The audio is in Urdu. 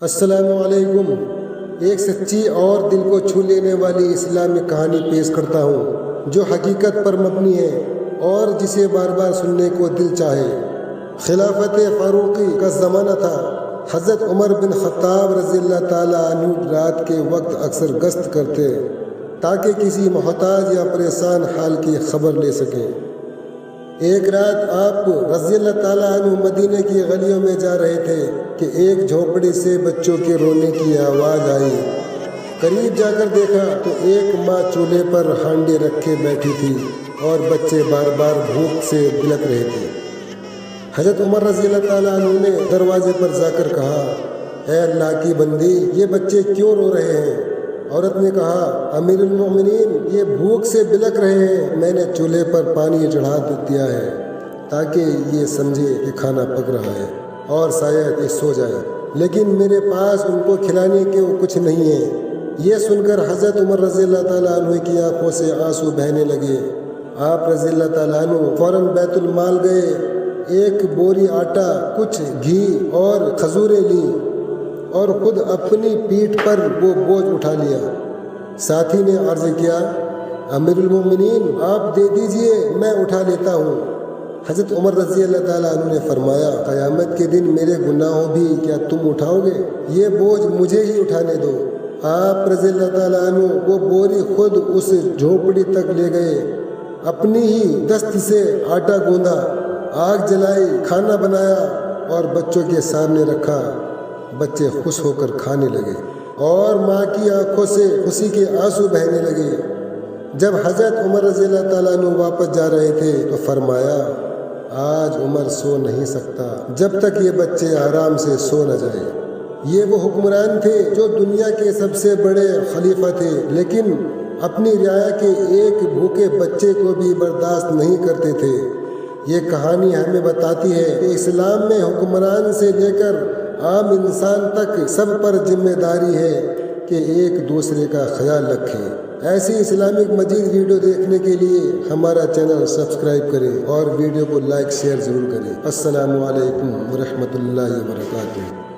السلام علیکم۔ ایک سچی اور دل کو چھو لینے والی اسلامی کہانی پیش کرتا ہوں جو حقیقت پر مبنی ہے اور جسے بار بار سننے کو دل چاہے۔ خلافت فاروقی کا زمانہ تھا۔ حضرت عمر بن خطاب رضی اللہ تعالیٰ عنہ رات کے وقت اکثر گشت کرتے تاکہ کسی محتاج یا پریشان حال کی خبر لے سکیں۔ ایک رات آپ رضی اللہ تعالیٰ عنہ مدینہ کی گلیوں میں جا رہے تھے کہ ایک جھونپڑی سے بچوں کے رونے کی آواز آئی۔ قریب جا کر دیکھا تو ایک ماں چولہے پر ہانڈی رکھے بیٹھی تھی اور بچے بار بار بھوک سے بلک رہے تھے۔ حضرت عمر رضی اللہ تعالیٰ عنہ نے دروازے پر جا کر کہا، اے اللہ کی بندی، یہ بچے کیوں رو رہے ہیں؟ عورت نے کہا، امیر المومنین، یہ بھوک سے بلک رہے ہیں۔ میں نے چولہے پر پانی چڑھا دیا ہے تاکہ یہ سمجھے کہ کھانا پک رہا ہے اور شاید یہ سو جائے، لیکن میرے پاس ان کو کھلانے کے کچھ نہیں ہے۔ یہ سن کر حضرت عمر رضی اللہ تعالیٰ عنہ کی آنکھوں سے آنسو بہنے لگے۔ آپ رضی اللہ تعالیٰ عنہ فوراً بیت المال گئے، ایک بوری آٹا، کچھ گھی اور کھجوریں لیں اور خود اپنی پیٹھ پر وہ بوجھ اٹھا لیا۔ ساتھی نے عرض کیا، امیر المومنین، آپ دے دیجئے، میں اٹھا لیتا ہوں۔ حضرت عمر رضی اللہ تعالیٰ عنہ نے فرمایا، قیامت کے دن میرے گناہوں بھی کیا تم اٹھاؤ گے؟ یہ بوجھ مجھے ہی اٹھانے دو۔ آپ رضی اللہ تعالیٰ عنہ وہ بوری خود اس جھونپڑی تک لے گئے، اپنی ہی دست سے آٹا گوندا، آگ جلائی، کھانا بنایا اور بچوں کے سامنے رکھا۔ بچے خوش ہو کر کھانے لگے اور ماں کی آنکھوں سے خوشی کے آنسو بہنے لگے۔ جب حضرت عمر رضی اللہ تعالیٰ عنہ واپس جا رہے تھے تو فرمایا، آج عمر سو نہیں سکتا جب تک یہ بچے آرام سے سو نہ جائے۔ یہ وہ حکمران تھے جو دنیا کے سب سے بڑے خلیفہ تھے، لیکن اپنی رعایا کے ایک بھوکے بچے کو بھی برداشت نہیں کرتے تھے۔ یہ کہانی ہمیں بتاتی ہے کہ اسلام میں حکمران سے لے کر عام انسان تک سب پر ذمہ داری ہے کہ ایک دوسرے کا خیال رکھیں۔ ایسی اسلامک مزید ویڈیو دیکھنے کے لیے ہمارا چینل سبسکرائب کریں اور ویڈیو کو لائک شیئر ضرور کریں۔ السلام علیکم ورحمۃ اللہ وبرکاتہ۔